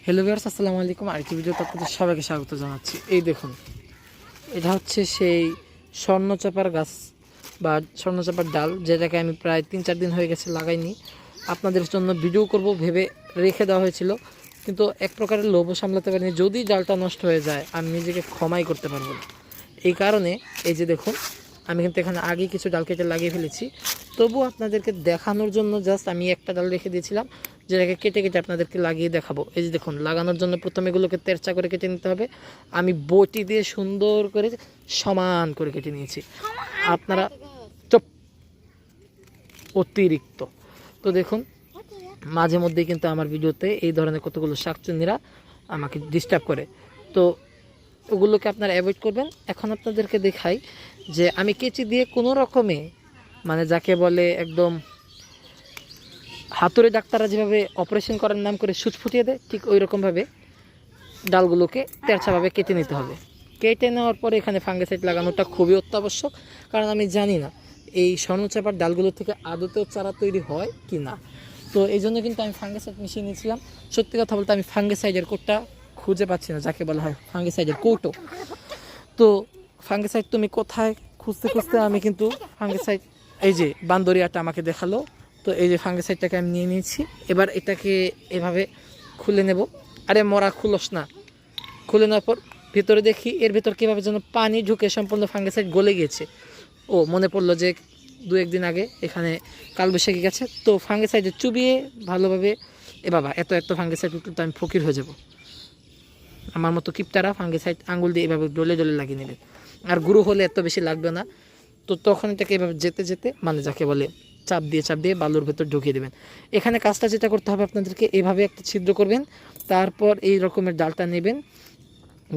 Hello viewers, আসসালামু আলাইকুম। আরেকটি ভিডিওতে আপনাদের সবাইকে স্বাগত জানাচ্ছি। এই দেখুন, এটা হচ্ছে সেই স্বর্ণচাপার গাছ বা স্বর্ণচাপার ডাল, যেটাকে আমি প্রায় 3-4 দিন হয়ে গেছে লাগাইনি। আপনাদের জন্য ভিডিও করব ভেবে রেখে দেওয়া হয়েছিল, কিন্তু এক প্রকারের লোভ সামলাতে পারিনি। যদি ডালটা নষ্ট হয়ে যায় আমি নিজেকে ক্ষমাই করতে পারবো না। এই কারণে এই যে দেখুন, আমি কিন্তু এখানে আগেই কিছু ডাল কেটে লাগিয়ে ফেলেছি। তবু আপনাদেরকে দেখানোর জন্য জাস্ট আমি একটা ডাল রেখে দিয়েছিলাম, যেটাকে কেটে কেটে আপনাদেরকে লাগিয়ে দেখাবো। এই যে দেখুন, লাগানোর জন্য প্রথমে এগুলোকে তেরচা করে কেটে নিতে হবে। আমি বটি দিয়ে সুন্দর করে সমান করে কেটে নিয়েছি। আপনারা চুপ, অতিরিক্ত। তো দেখুন, মাঝে মধ্যেই কিন্তু আমার ভিডিওতে এই ধরনের কতগুলো শাকচুন্নিরা আমাকে ডিস্টার্ব করে, তো ওগুলোকে আপনারা অ্যাভয়েড করবেন। এখন আপনাদেরকে দেখাই যে আমি কেচি দিয়ে কোনো রকমে, মানে যাকে বলে একদম হাতুড়ে ডাক্তাররা যেভাবে অপারেশন করার নাম করে সুচ ফুটিয়ে দেয়, ঠিক ওই রকমভাবে ডালগুলোকে তেরছাভাবে কেটে নিতে হবে। কেটে নেওয়ার পরে এখানে ফাঙ্গিসাইড লাগানোটা খুবই অত্যাবশ্যক, কারণ আমি জানি না এই স্বর্ণচাপার ডালগুলো থেকে আদতেও চারা তৈরি হয় কি না। তো এই জন্য কিন্তু আমি ফাঙ্গিসাইড মিশিয়ে নিয়েছিলাম। সত্যি কথা বলতে আমি ফাঙ্গিসাইডের কোটটা খুঁজে পাচ্ছি না, যাকে বলা হয় ফাঙ্গিসাইডের কৌটো। তো ফাঙ্গিসাইড তুমি কোথায় খুঁজতে খুঁজতে আমি কিন্তু ফাঙ্গিসাইড, এই যে বান্দরিয়াটা আমাকে দেখালো, তো এই যে ফাঙ্গিসাইডটাকে আমি নিয়ে নিয়েছি। এবার এটাকে এভাবে খুলে নেব। আরে মরা, খুলস না। খুলে নেওয়ার পর ভিতরে দেখি এর ভিতর কীভাবে যেন পানি ঢুকে সম্পূর্ণ ফাঙ্গিসাইড গলে গিয়েছে। ও মনে পড়লো যে 2-1 দিন আগে এখানে কালবৈশাখী গেছে, তো ফাঙ্গিসাইডে চুবিয়ে ভালোভাবে, এ বাবা, এত এত ফাঙ্গিসাইড তো আমি ফকির হয়ে যাব। আমার মতো কিপটারা ফাঙ্গিসাইড আঙুল দিয়ে এভাবে ডলে ডলে লাগিয়ে নেবেন। আর গুঁড়ো হলে এত বেশি লাগবে না। তো তখন এটাকে এভাবে যেতে যেতে, মানে যাকে বলে চাপ দিয়ে বালুর ভেতর ঢুকিয়ে দেবেন। এখানে কাজটা যেটা করতে হবে আপনাদেরকে, এভাবে একটা ছিদ্র করবেন, তারপর এই রকমের ডালটা নেবেন,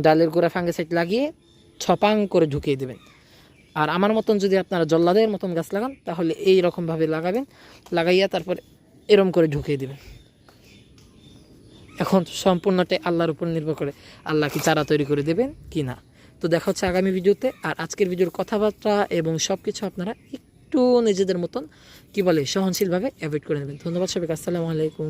ডালের গোড়া ফাঙ্গিসাইড লাগিয়ে ছপাং করে ঢুকিয়ে দেবেন। আর আমার মতন যদি আপনারা জল্লাদের মতন গাছ লাগান, তাহলে এই রকমভাবে লাগাবেন, লাগাইয়া তারপর এরম করে ঢুকিয়ে দেবেন। এখন সম্পূর্ণটাই আল্লাহর উপর নির্ভর করে, আল্লাহ কি চারা তৈরি করে দেবেন কি না। তো দেখা হচ্ছে আগামী ভিডিওতে। আর আজকের ভিডিওর কথাবার্তা এবং সব কিছু আপনারা একটু নিজেদের মতন, কি বলে, সহনশীলভাবে অ্যাভয়েড করে নেবেন। ধন্যবাদ সবাইকে। আসসালামু আলাইকুম।